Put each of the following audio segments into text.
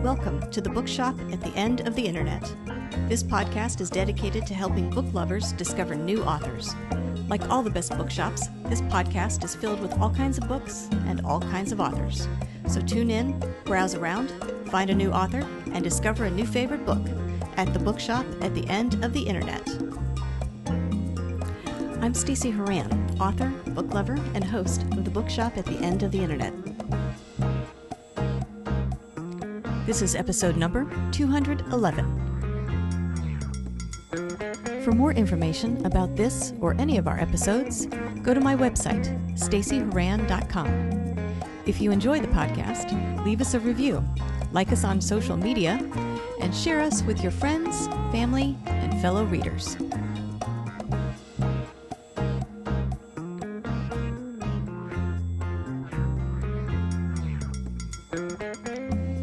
Welcome to the Bookshop at the End of the Internet. This podcast is dedicated to helping book lovers discover new authors. Like all the best bookshops, this podcast is filled with all kinds of books and all kinds of authors. So tune in, browse around, find a new author, and discover a new favorite book at the Bookshop at the End of the Internet. I'm Stacey Horan, author, book lover, and host of the Bookshop at the End of the Internet. This is episode number 211. For more information about this or any of our episodes, go to my website, staceyhoran.com. If you enjoy the podcast, leave us a review, like us on social media, and share us with your friends, family, and fellow readers.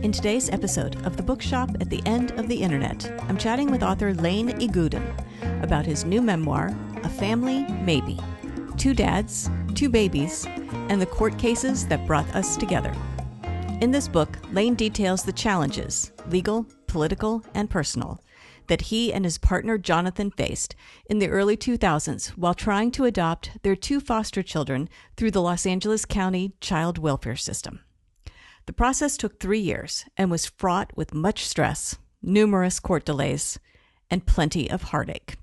In today's episode of The Bookshop at the End of the Internet, I'm chatting with author Lane Igoudin about his new memoir, A Family Maybe, Two Dads, Two Babies, and the Court Cases That Brought Us Together. In this book, Lane details the challenges, legal, political, and personal, that he and his partner Jonathan faced in the early 2000s while trying to adopt their two foster children through the Los Angeles County child welfare system. The process took 3 years and was fraught with much stress, numerous court delays, and plenty of heartache.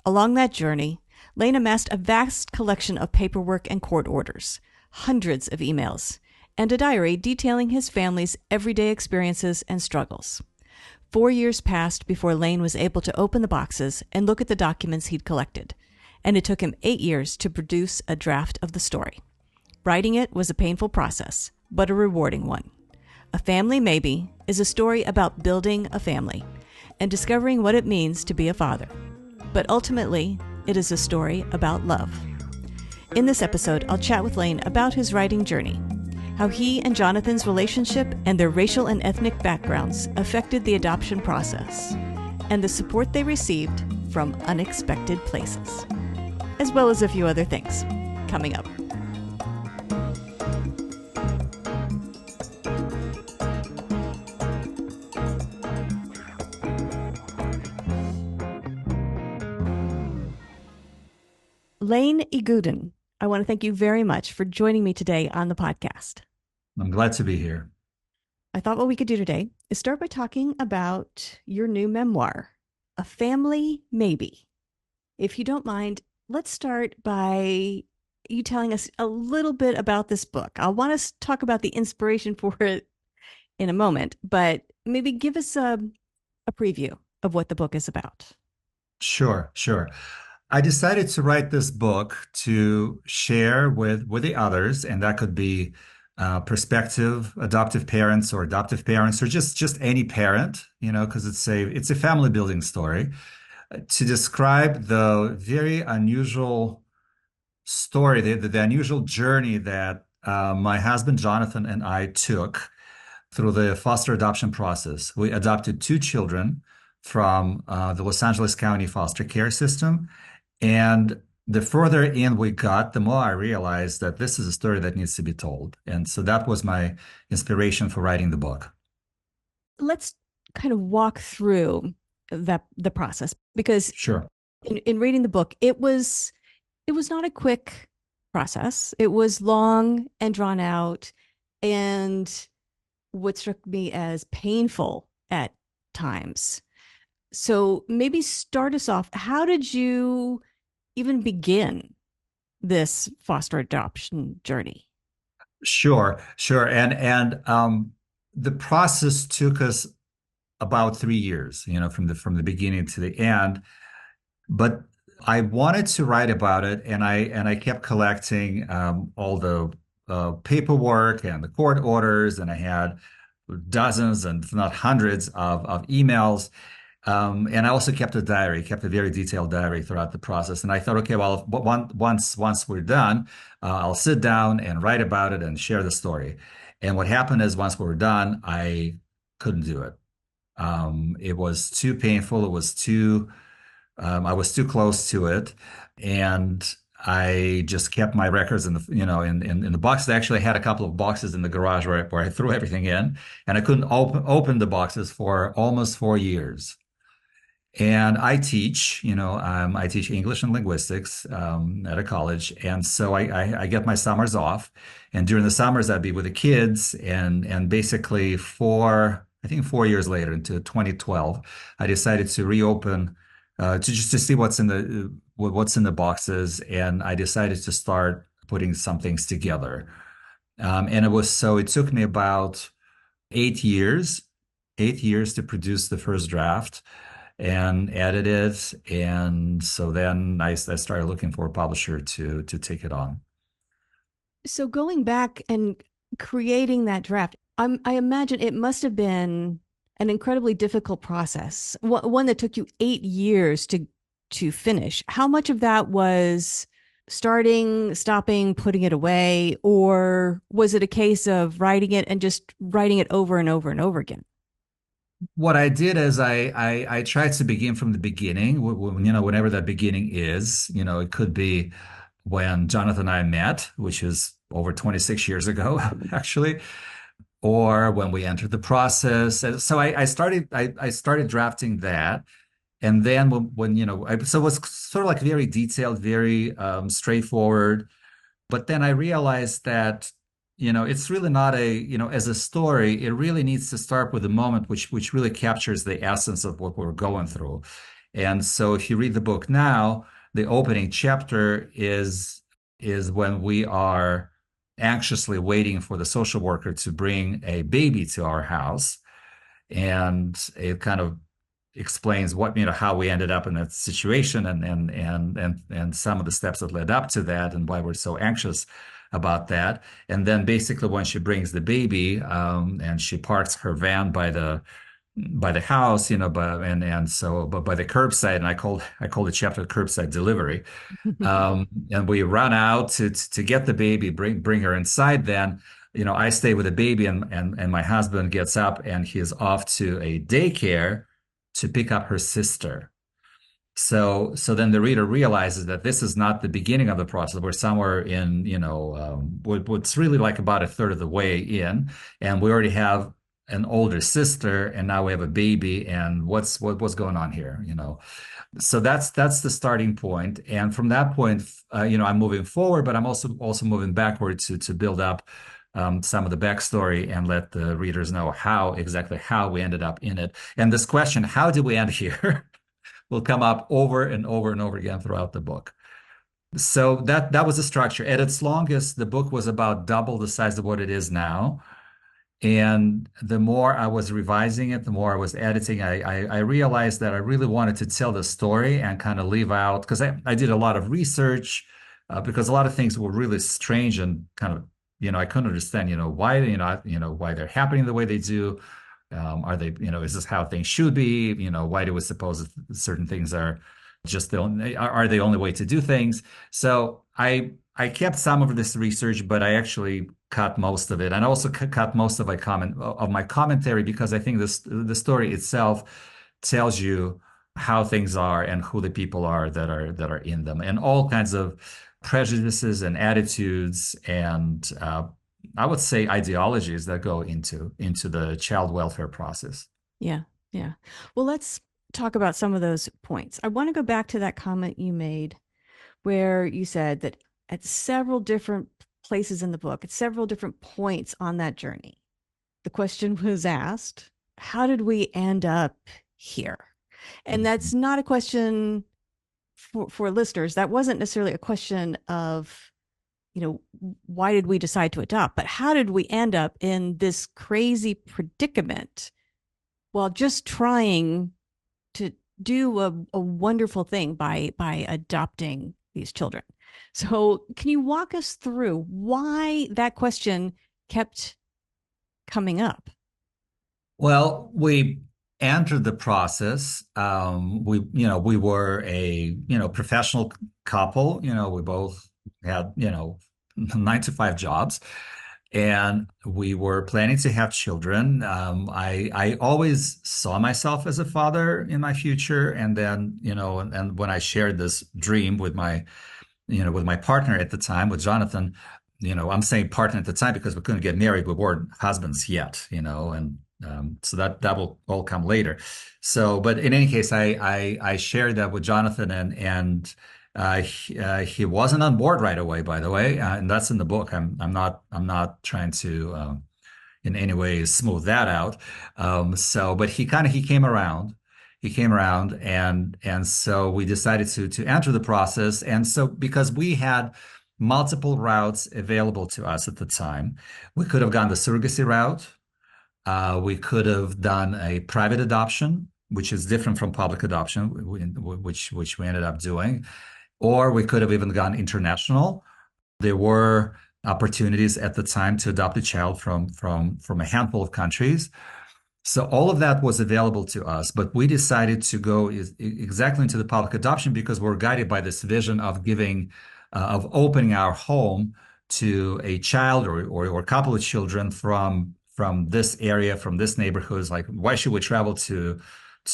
Along that journey, Lane amassed a vast collection of paperwork and court orders, hundreds of emails, and a diary detailing his family's everyday experiences and struggles. 4 years passed before Lane was able to open the boxes and look at the documents he'd collected, and it took him 8 years to produce a draft of the story. Writing it was a painful process, but a rewarding one. A Family Maybe is a story about building a family and discovering what it means to be a father. But ultimately, it is a story about love. In this episode, I'll chat with Lane about his writing journey, how he and Jonathan's relationship and their racial and ethnic backgrounds affected the adoption process, and the support they received from unexpected places, as well as a few other things coming up. Lane Igoudin, I want to thank you very much for joining me today on the podcast. I'm glad to be here. I thought what we could do today is start by talking about your new memoir, A Family Maybe. If you don't mind, let's start by you telling us a little bit about this book. I want to talk about the inspiration for it in a moment, but maybe give us a preview of what the book is about. Sure. I decided to write this book to share with the others, and that could be prospective adoptive parents or just any parent, because it's a family building story, to describe the very unusual story, the unusual journey that my husband Jonathan and I took through the foster adoption process. We adopted two children from the Los Angeles County foster care system. And the further in we got, the more I realized that this is a story that needs to be told. And so that was my inspiration for writing the book. Let's kind of walk through the process, because Sure. In reading the book, it was not a quick process. It was long and drawn out, and what struck me as painful at times. So maybe start us off. How did you even begin this foster adoption journey? Sure. And the process took us about 3 years, from the beginning to the end. But I wanted to write about it, and I kept collecting all the paperwork and the court orders, and I had dozens and if not hundreds of emails. And I also kept a very detailed diary throughout the process. And I thought, okay, well, once we're done, I'll sit down and write about it and share the story. And what happened is once we were done, I couldn't do it. It was too painful. I was too close to it. And I just kept my records in in the boxes. I actually had a couple of boxes in the garage where I threw everything in, and I couldn't open the boxes for almost 4 years. And I teach, I teach English and linguistics at a college, and so I get my summers off, and during the summers I'd be with the kids, and basically I think 4 years later, into 2012, I decided to reopen to just to see what's in the boxes, and I decided to start putting some things together. And it took me about 8 years, 8 years to produce the first draft and edit it. And so then I started looking for a publisher to take it on. So going back and creating that draft, I imagine it must have been an incredibly difficult process, one that took you 8 years to finish. How much of that was starting, stopping, putting it away, or was it a case of writing it and just writing it over and over and over again? What I did is I tried to begin from the beginning, whenever that beginning is, it could be when Jonathan and I met, which is over 26 years ago, actually, or when we entered the process. And so I started drafting that. And then so it was sort of like very detailed, very straightforward. But then I realized that, it's really not as a story, it really needs to start with a moment which really captures the essence of what we're going through. And so if you read the book now, the opening chapter is when we are anxiously waiting for the social worker to bring a baby to our house. And it kind of explains how we ended up in that situation, and some of the steps that led up to that, and why we're so anxious about that. And then basically when she brings the baby, and she parks her van by the house, but by the curbside, and I call the chapter curbside delivery. And we run out to get the baby, bring her inside. Then, I stay with the baby, and my husband gets up and he is off to a daycare to pick up her sister. So then the reader realizes that this is not the beginning of the process. We're somewhere in, what's really like about a third of the way in, and we already have an older sister, and now we have a baby, and what's going on here, So that's the starting point, and from that point, I'm moving forward, but I'm also moving backward to build up some of the backstory and let the readers know exactly how we ended up in it. And this question, how did we end here, will come up over and over and over again throughout the book. So that was the structure. At its longest, the book was about double the size of what it is now. And the more I was revising it, the more I was editing, I realized that I really wanted to tell the story and kind of leave out, because I did a lot of research, because a lot of things were really strange and kind of, I couldn't understand, why, why they're happening the way they do. Are they, is this how things should be? Why do we suppose certain things are are the only way to do things? So I kept some of this research, but I actually cut most of it, and also cut most of my commentary, because I think the story itself tells you how things are and who the people are that are in them, and all kinds of prejudices and attitudes, and I would say ideologies that go into the child welfare process. Yeah, yeah. Well, let's talk about some of those points. I want to go back to that comment you made where you said that at several different places in the book, at several different points on that journey, the question was asked, how did we end up here? And that's not a question for listeners. That wasn't necessarily a question of, why did we decide to adopt, but how did we end up in this crazy predicament while just trying to do a wonderful thing by adopting these children? So can you walk us through why that question kept coming up? Well, we entered the process. We were a, professional couple. We both had, 9 to 5 jobs, and we were planning to have children. I always saw myself as a father in my future. And then, and when I shared this dream with my with my partner at the time, with Jonathan. I'm saying partner at the time because we couldn't get married. We weren't husbands yet, and so that will all come later. So, but in any case, I shared that with Jonathan, and he wasn't on board right away, by the way, and that's in the book. I'm not trying to in any way smooth that out. But he came around. He came around, and so we decided to enter the process. And so because we had multiple routes available to us at the time, we could have gone the surrogacy route. We could have done a private adoption, which is different from public adoption, which we ended up doing, or we could have even gone international. There were opportunities at the time to adopt a child from a handful of countries. So all of that was available to us, but we decided to go exactly into the public adoption because we're guided by this vision of of opening our home to a child or a couple of children from this area, from this neighborhood. Like, why should we travel to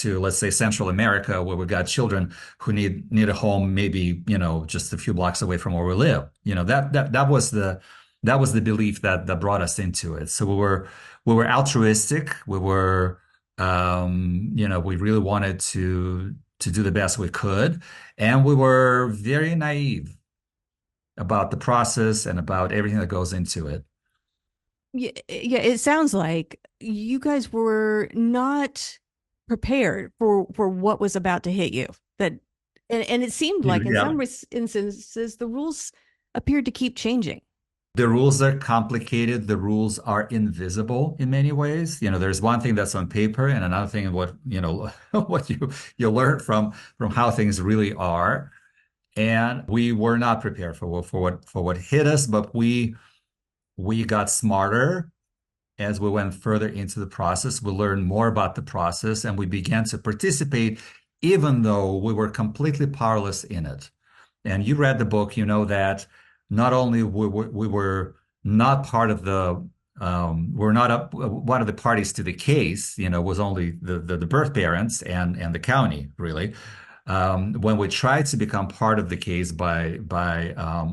let's say Central America where we got children who need a home maybe just a few blocks away from where we live. That was the belief that brought us into it. So we were altruistic. We really wanted to do the best we could, and we were very naive about the process and about everything that goes into it. Yeah, yeah, it sounds like you guys were not prepared for what was about to hit you. That and it seemed like in Yeah. some instances the rules appeared to keep changing. The rules are complicated. The rules are invisible in many ways. There's one thing that's on paper and another thing what you learn from how things really are. And we were not prepared for what hit us, but we got smarter as we went further into the process. We learned more about the process and we began to participate, even though we were completely powerless in it. And you read the book, you know that not only we were not part of we're not one of the parties to the case, was only the birth parents and the county, really. When we tried to become part of the case by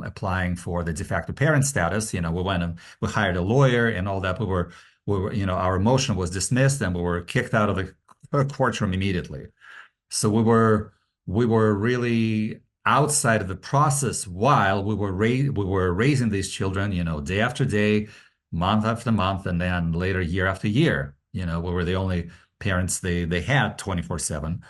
applying for the de facto parent status, we went and we hired a lawyer and all that. Our motion was dismissed and we were kicked out of the courtroom immediately. So we were really outside of the process while we were raising these children, day after day, month after month, and then later year after year. We were the only parents they had 24/7.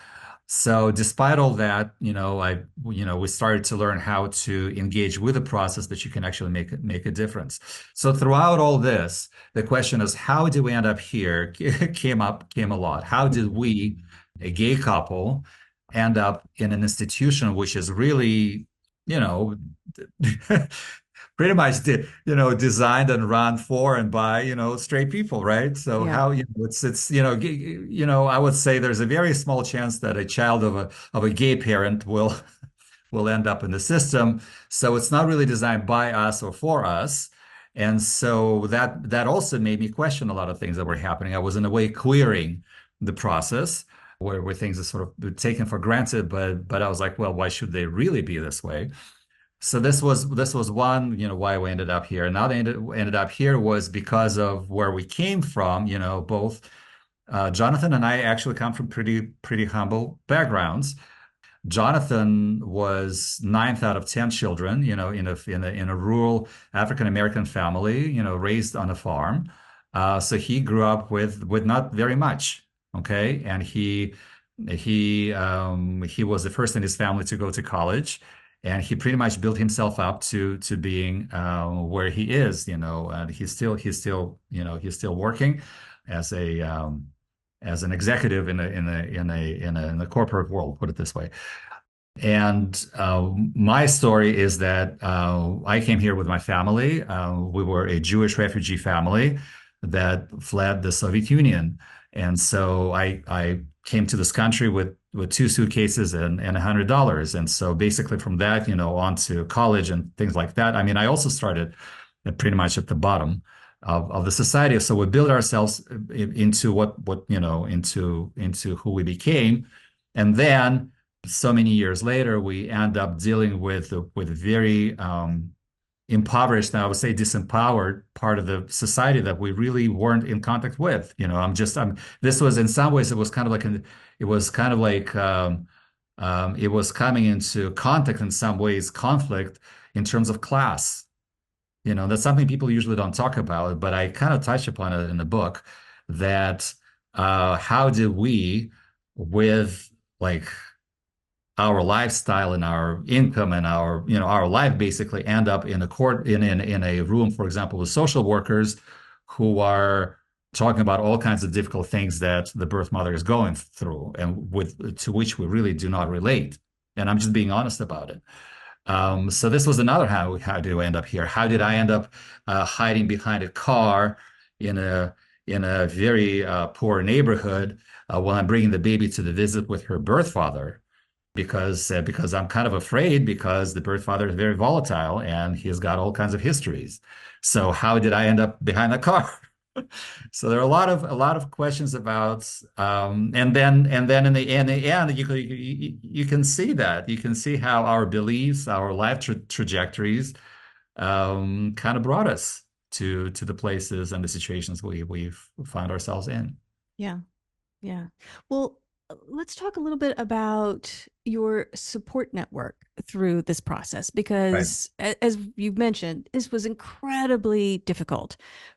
So despite all that, we started to learn how to engage with the process that you can actually make a difference. So throughout all this, the question is, how did we end up here? Came a lot. How did we, a gay couple, end up in an institution which is really, you know, pretty much designed and run for and by straight people, right? So Yeah. how it's I would say there's a very small chance that a child of a gay parent will end up in the system. So it's not really designed by us or for us. And so that also made me question a lot of things that were happening. I was in a way queering the process where things are sort of taken for granted, but I was like, well, why should they really be this way? So this was one, why we ended up here. And now they ended up here was because of where we came from. Both Jonathan and I actually come from pretty humble backgrounds. Jonathan was ninth out of 10 children, in a rural African American family, raised on a farm. So he grew up with not very much. Okay, and he was the first in his family to go to college, and he pretty much built himself up to being where he is. And he's still working as a as an executive in a corporate world, put it this way. And my story is that I came here with my family. We were a Jewish refugee family that fled the Soviet Union. And so I came to this country with two suitcases and $100. And so basically from that, on to college and things like that. I mean, I also started pretty much at the bottom of the society. So we built ourselves into into who we became. And then So many years later, we end up dealing with very impoverished, and I would say disempowered part of the society that we really weren't in contact with. This was in some ways, it was kind of like it was kind of like it was coming into contact in some ways, conflict in terms of class. That's something people usually don't talk about, but I kind of touch upon it in the book that how did we, with like our lifestyle and our income and our life basically end up in a court in a room, for example, with social workers who are talking about all kinds of difficult things that the birth mother is going through and with to which we really do not relate. And I'm just being honest about it. So this was another how do I end up here? How did I end up hiding behind a car in a very poor neighborhood while I'm bringing the baby to the visit with her birth father? Because I'm kind of afraid because the birth father is very volatile and he's got all kinds of histories. So how did I end up behind the car? So there are a lot of questions about and then in the end you can see that you can see how our beliefs, our life trajectories kind of brought us to the places and the situations we've found ourselves in. Yeah. Yeah. Well, let's talk a little bit about your support network through this process Right. because as you've mentioned, this was incredibly difficult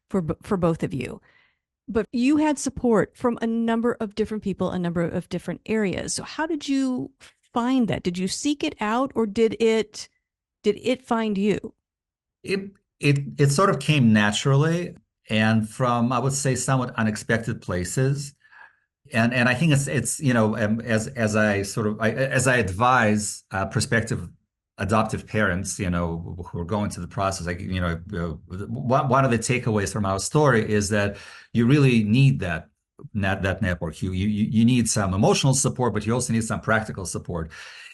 for both of you. But you had support from a number of different people, a number of different areas. So how did you find that? Did you seek it out or did it find you? It sort of came naturally and from, I would say, somewhat unexpected places. And I think it's as I sort of as I advise prospective adoptive parents, who are going through the process, like one of the takeaways from our story is that you really need that network. You need some emotional support, but you also need some practical support.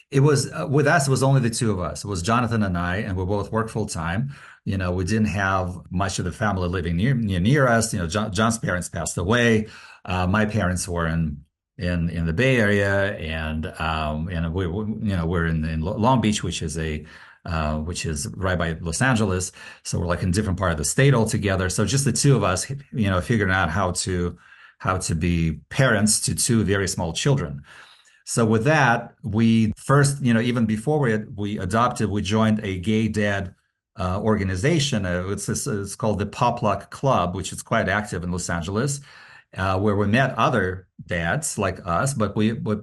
It was with us, it was only the two of us. It was Jonathan and I, and we both work full time. We didn't have much of the family living near us. John's parents passed away. My parents were in the Bay Area, and we're in Long Beach, which is right by Los Angeles. So we're like in a different part of the state altogether. So just the two of us, figuring out how to be parents to two very small children. So with that, we first, even before we adopted, we joined a gay dad organization. It's called the Popluck Club, which is quite active in Los Angeles, where we met other dads like us. But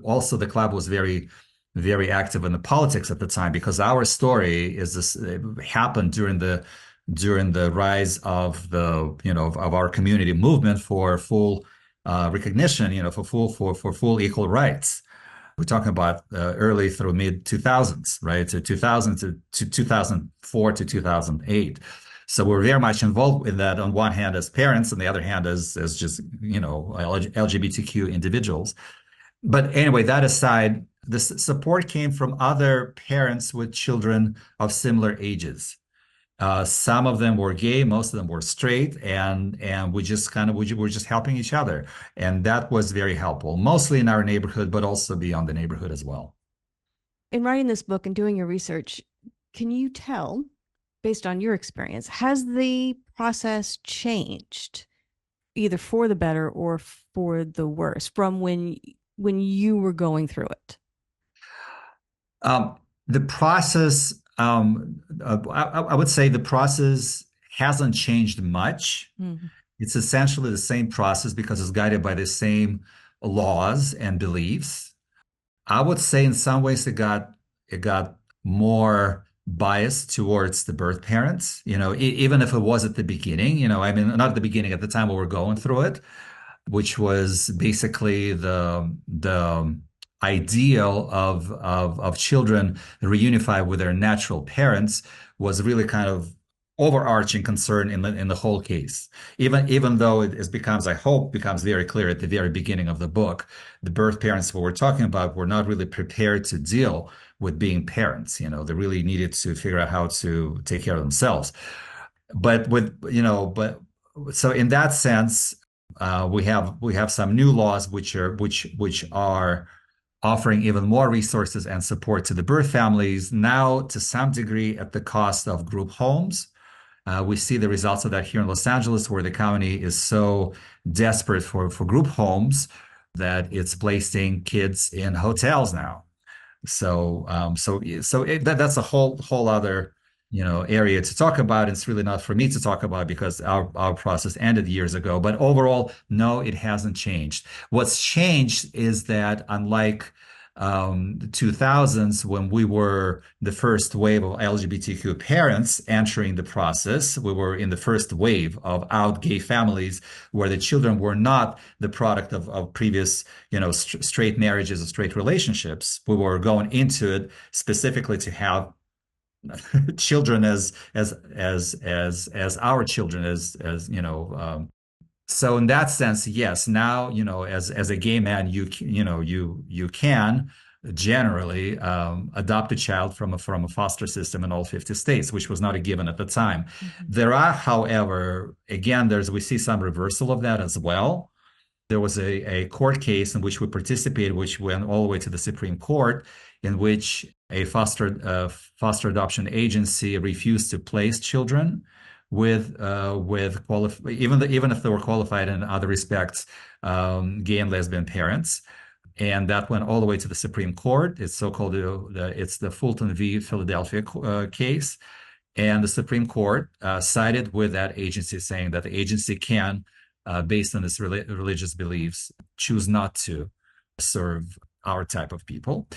also the club was very, very active in the politics at the time because our story is this it happened during the rise of of our community movement for full recognition, for full equal rights. We're talking about early through mid 2000s, right? So 2000 to 2004 to 2008. So we're very much involved in that on one hand as parents, on the other hand as just, LGBTQ individuals. But anyway, that aside, the support came from other parents with children of similar ages. Some of them were gay, most of them were straight, and we just kind of we were just helping each other, and that was very helpful, mostly in our neighborhood, but also beyond the neighborhood as well. In writing this book and doing your research, can you tell, based on your experience, has the process changed either for the better or for the worse from when you were going through it? The process, I would say the process hasn't changed much. Mhm. It's essentially the same process because it's guided by the same laws and beliefs. I would say in some ways it got more biased towards the birth parents, even if it was at the beginning, I mean, not at the beginning, at the time we were going through it, which was basically the ideal of children reunified with their natural parents was really kind of overarching concern in the whole case. Even though it becomes, I hope, becomes very clear at the very beginning of the book, the birth parents what we're talking about were not really prepared to deal with being parents. They really needed to figure out how to take care of themselves. But so in that sense, we have some new laws which are offering even more resources and support to the birth families, now to some degree at the cost of group homes. We see the results of that here in Los Angeles, where the county is so desperate for group homes that it's placing kids in hotels now. That's a whole other area to talk about. It's really not for me to talk about because our process ended years ago. But overall, no, it hasn't changed. What's changed is that unlike the 2000s, when we were the first wave of LGBTQ parents entering the process, we were in the first wave of out gay families where the children were not the product of previous, straight marriages or straight relationships. We were going into it specifically to have children as our children so in that sense, yes, now, as a gay man, you can generally adopt a child from a foster system in all 50 states, which was not a given at the time. Mm-hmm. There are, however, again, we see some reversal of that as well. There was a court case in which we participated, which went all the way to the Supreme Court, in which a foster adoption agency refused to place children even if they were qualified in other respects, gay and lesbian parents. And that went all the way to the Supreme Court. It's so-called it's the Fulton v. Philadelphia case. And the Supreme Court sided with that agency, saying that the agency can, based on its religious beliefs, choose not to serve our type of people.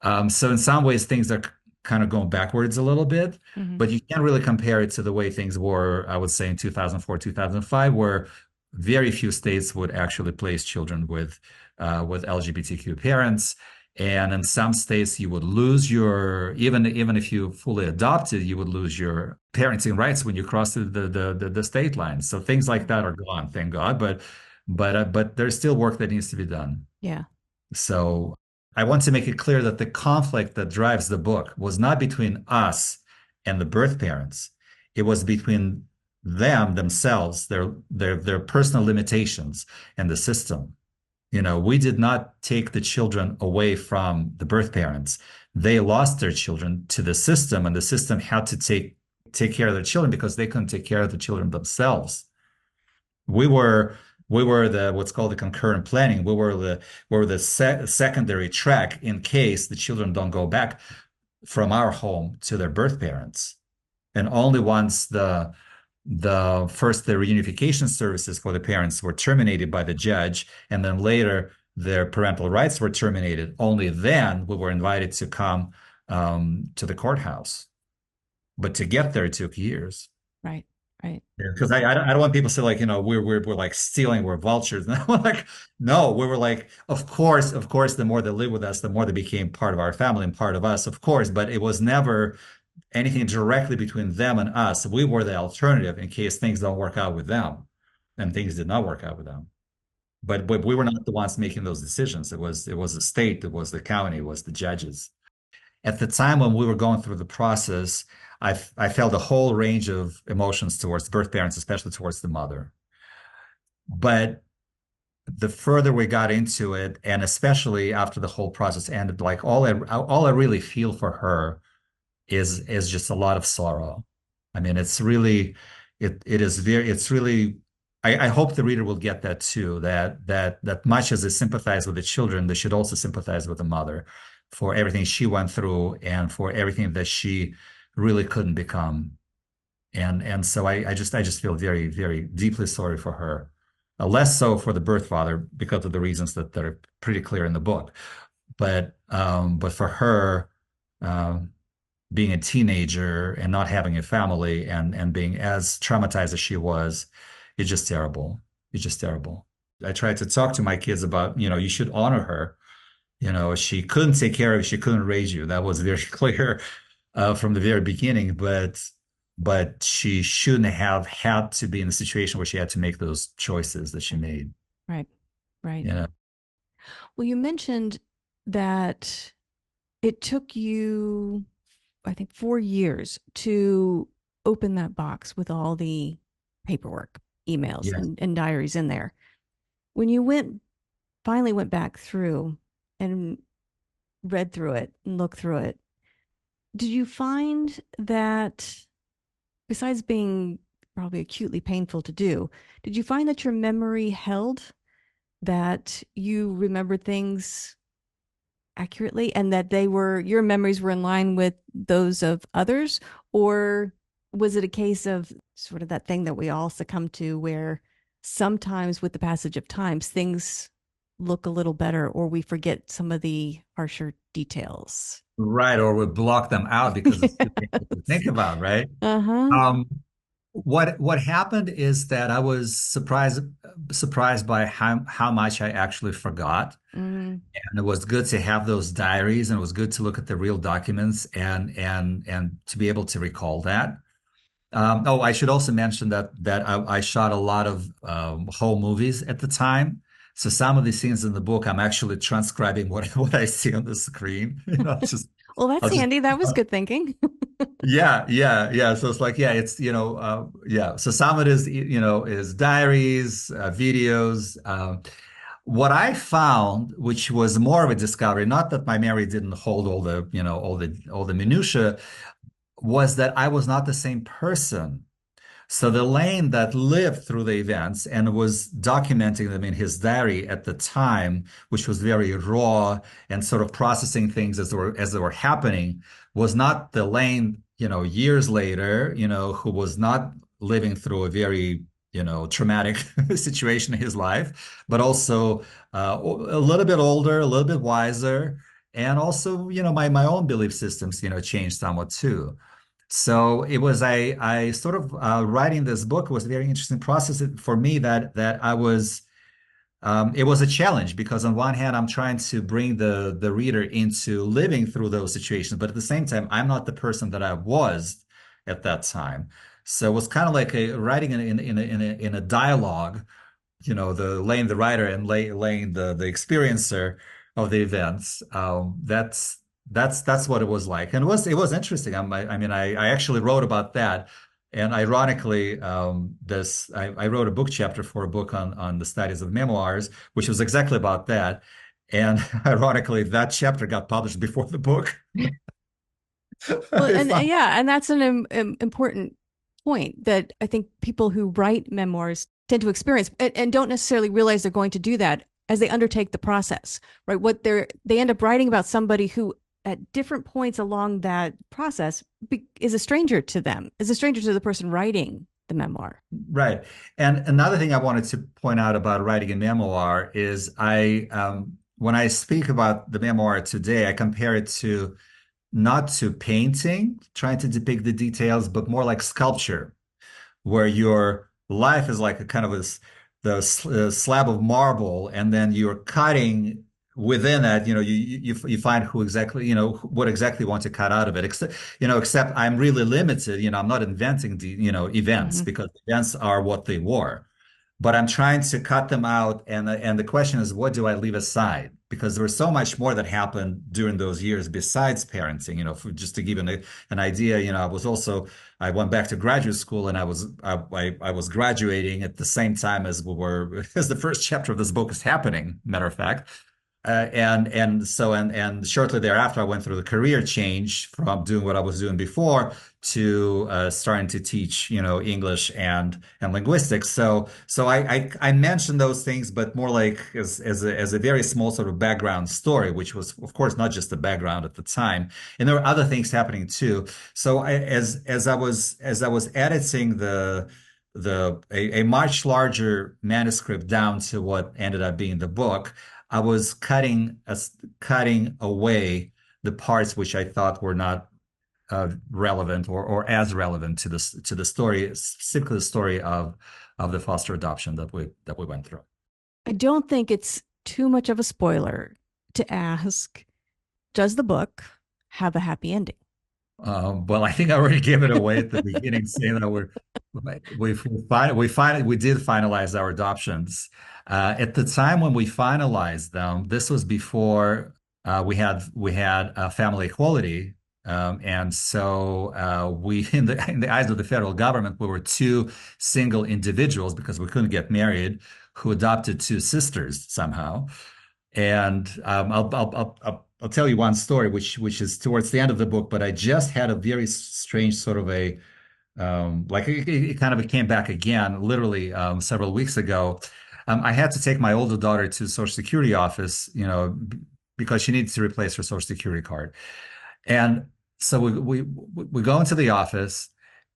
So in some ways, things are kind of going backwards a little bit, Mm-hmm. but you can't really compare it to the way things were, I would say, in 2004, 2005, where very few states would actually place children with LGBTQ parents. And in some states, you would lose even if you fully adopted, you would lose your parenting rights when you cross the state line. So things like that are gone, thank God. But there's still work that needs to be done. Yeah. So I want to make it clear that the conflict that drives the book was not between us and the birth parents. It was between themselves, their personal limitations and the system. We did not take the children away from the birth parents. They lost their children to the system, and the system had to take care of their children because they couldn't take care of the children themselves. We were the what's called the concurrent planning. We were the secondary track in case the children don't go back from our home to their birth parents. And only once the reunification services for the parents were terminated by the judge, and then later their parental rights were terminated, only then we were invited to come to the courthouse. But to get there, it took years. Right. Right. Because I don't want people to say, like, we're like stealing, we're vultures. And I'm like, no, we were like, of course, the more they live with us, the more they became part of our family and part of us, of course. But it was never anything directly between them and us. We were the alternative in case things don't work out with them, and things did not work out with them. But we were not the ones making those decisions. It was the state, it was the county, it was the judges. At the time when we were going through the process, I felt a whole range of emotions towards birth parents, especially towards the mother. But the further we got into it, and especially after the whole process ended, like all I really feel for her is just a lot of sorrow. I mean, it's really, it's really. I hope the reader will get that too. That much as they sympathize with the children, they should also sympathize with the mother for everything she went through and for everything that she really couldn't become. And so I just feel very, very deeply sorry for her. Less so for the birth father because of the reasons that are pretty clear in the book. But for her, being a teenager and not having a family and being as traumatized as she was, it's just terrible. It's just terrible. I tried to talk to my kids about, you should honor her. She couldn't take care of you. She couldn't raise you. That was very clear from the very beginning. But she shouldn't have had to be in a situation where she had to make those choices that she made. Right. Right. You know? Well, you mentioned that it took you, I think, 4 years to open that box with all the paperwork, emails, Yes. and diaries in there. When you finally went back through and read through it and looked through it, did you find that besides being probably acutely painful to do, did you find that your memory held, that you remembered things accurately and that your memories were in line with those of others? Or was it a case of sort of that thing that we all succumb to where sometimes with the passage of times things look a little better or we forget some of the harsher details? Right, or we block them out because it's too painful to think about, right? Uh-huh. Um, what happened is that I was surprised by how much I actually forgot. Mm. And it was good to have those diaries, and it was good to look at the real documents and to be able to recall that. Oh, I should also mention that I shot a lot of whole movies at the time. So some of the scenes in the book, I'm actually transcribing what I see on the screen. Just Well, that's I'll just handy. That was good thinking. yeah. So it's like, yeah, it's, yeah. So some of it is, is diaries, videos. What I found, which was more of a discovery, not that my memory didn't hold all the, all the minutia, was that I was not the same person. So the Lane that lived through the events and was documenting them in his diary at the time, which was very raw and sort of processing things as they were happening, was not the Lane, years later, who was not living through a very, traumatic situation in his life, but also a little bit older, a little bit wiser, and also, my own belief systems, changed somewhat too. So it was I sort of writing this book was a very interesting process for me that I was it was a challenge because on one hand I'm trying to bring the reader into living through those situations, but at the same time I'm not the person that I was at that time. So it was kind of like a writing in a dialogue, the Lane the writer and Lane the experiencer of the events. That's what it was like, and it was interesting. I mean, I actually wrote about that, and ironically, this I wrote a book chapter for a book on the studies of memoirs, which was exactly about that, and ironically, that chapter got published before the book. Well, I and found- yeah, and that's an important point that I think people who write memoirs tend to experience and don't necessarily realize they're going to do that as they undertake the process, right? They end up writing about somebody who at different points along that process is a stranger to them, is a stranger to the person writing the memoir. Right. And another thing I wanted to point out about writing a memoir is when I speak about the memoir today, I compare it to not to painting, trying to depict the details, but more like sculpture, where your life is like a kind of the slab of marble, and then you're cutting within that. You find who exactly, what exactly you want to cut out of it. Except I'm really limited. I'm not inventing the events Hmm. because events are what they were, but I'm trying to cut them out. And the question is, what do I leave aside? Because there was so much more that happened during those years besides parenting. Just to give you an idea, I went back to graduate school, and I was graduating at the same time as we were as the first chapter of this book is happening. Matter of fact. And shortly thereafter, I went through the career change from doing what I was doing before to starting to teach, English and linguistics. So I mentioned those things, but more like as a very small sort of background story, which was, of course, not just the background at the time, and there were other things happening too. So as I was editing a much larger manuscript down to what ended up being the book. I was cutting away the parts which I thought were not relevant or as relevant to the story, specifically the story of the foster adoption that we went through. I don't think it's too much of a spoiler to ask, does the book have a happy ending? Well, I think I already gave it away at the beginning, saying that we did finalize our adoptions. At the time when we finalized them, this was before we had family equality, and so we in the eyes of the federal government, we were two single individuals because we couldn't get married who adopted two sisters somehow. And I'll tell you one story, which is towards the end of the book, but I just had a very strange sort of a like it kind of came back again, literally several weeks ago. I had to take my older daughter to the Social Security office, because she needs to replace her Social Security card. And so we go into the office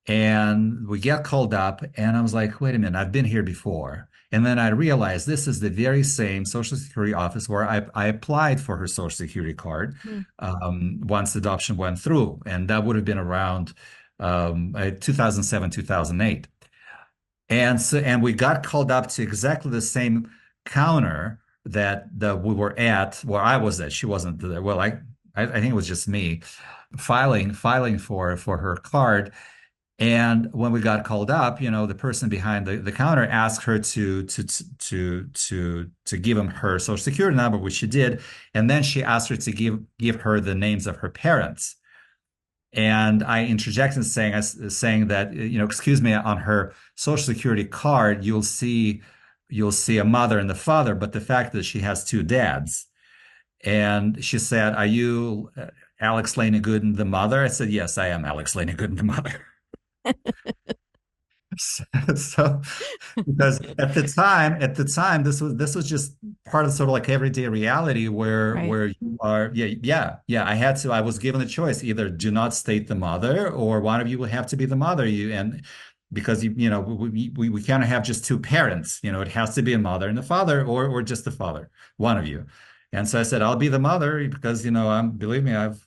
and we get called up, and I was like, wait a minute, I've been here before. And then I realized this is the very same Social Security office where I applied for her Social Security card Mm. once adoption went through. And that would have been around 2007, 2008. And we got called up to exactly the same counter that we were at, where I was at. She wasn't there. Well, I think it was just me filing for her card. And when we got called up, the person behind the counter asked her to give him her Social Security number, which she did, and then she asked her to give her the names of her parents. And I interjected saying that, excuse me, on her Social Security card, you'll see a mother and the father, but the fact that she has two dads. And she said, "Are you Alex Lane Igoudin, the mother?" I said, "Yes, I am Alex Lane Igoudin, the mother." So, because at the time, this was just part of sort of like everyday reality where Right. you are, yeah. I was given a choice: either do not state the mother, or one of you will have to be the mother. Because we can't have just two parents. It has to be a mother and a father, or just the father, one of you. And so I said, I'll be the mother because believe me, I've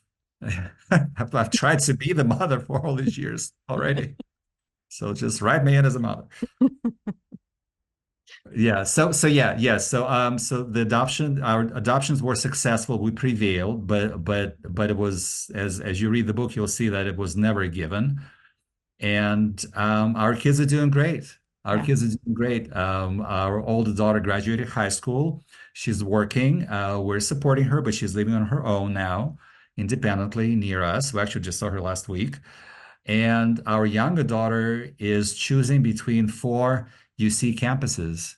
tried to be the mother for all these years already. So just write me in as a mother. Yeah. So our adoptions were successful. We prevailed, but it was, as you read the book, you'll see that it was never a given. And our kids are doing great. Our Yeah. kids are doing great. Our older daughter graduated high school. She's working. We're supporting her, but she's living on her own now, independently near us. We actually just saw her last week. And our younger daughter is choosing between four UC campuses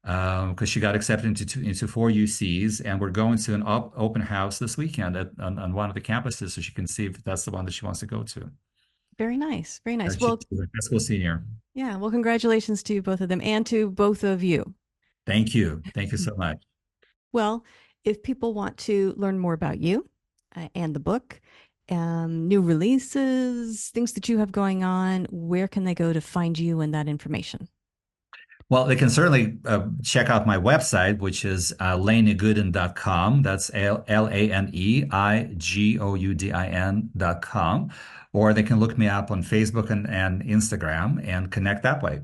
because she got accepted into four UCs, and we're going to an open house this weekend on one of the campuses so she can see if that's the one that she wants to go to. Very nice. Very nice. She's Well, a high school senior. yeah. Well, congratulations to both of them and to both of you. Thank you. Thank you so much. Well, if people want to learn more about you and the book, new releases, things that you have going on, where can they go to find you and that information? Well, they can certainly check out my website, which is laneigoudin.com. That's LANEIGOUDIN.com. Or they can look me up on Facebook and Instagram and connect that way.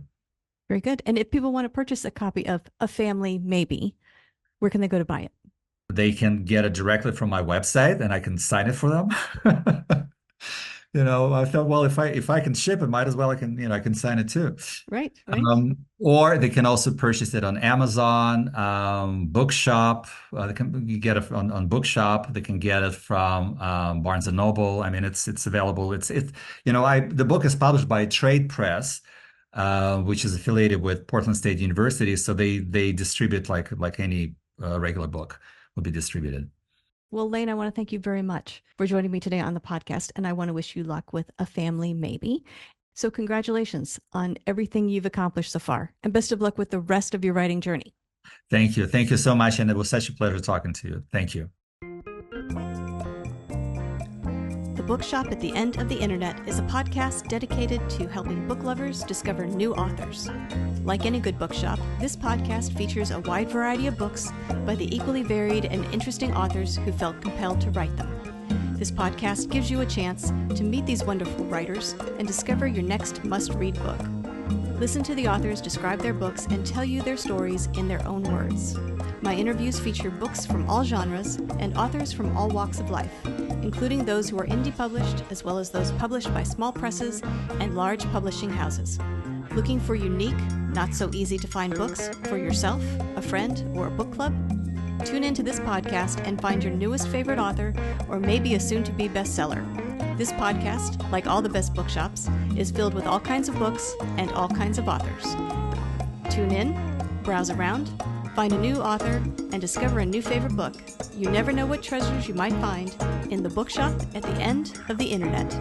Very good. And if people want to purchase a copy of A Family Maybe, where can they go to buy it? They can get it directly from my website and I can sign it for them. I thought, well, if I can ship it, might as well I can sign it too. Right, right. Or they can also purchase it on Amazon, Bookshop. They can you get it on Bookshop. They can get it from Barnes and Noble. I mean, it's available. The book is published by Trade Press, which is affiliated with Portland State University. So they distribute like any regular book would be distributed. Well, Lane, I want to thank you very much for joining me today on the podcast, and I want to wish you luck with A Family Maybe. So congratulations on everything you've accomplished so far, and best of luck with the rest of your writing journey. Thank you. Thank you so much, and it was such a pleasure talking to you. Thank you. The Bookshop at the End of the Internet is a podcast dedicated to helping book lovers discover new authors. Like any good bookshop, this podcast features a wide variety of books by the equally varied and interesting authors who felt compelled to write them. This podcast gives you a chance to meet these wonderful writers and discover your next must-read book. Listen to the authors describe their books and tell you their stories in their own words. My interviews feature books from all genres and authors from all walks of life, including those who are indie published as well as those published by small presses and large publishing houses. Looking for unique, not so easy to find books for yourself, a friend, or a book club? Tune into this podcast and find your newest favorite author or maybe a soon-to-be bestseller. This podcast, like all the best bookshops, is filled with all kinds of books and all kinds of authors. Tune in, browse around, Find a new author and discover a new favorite book. You never know what treasures you might find in the bookshop at the end of the internet.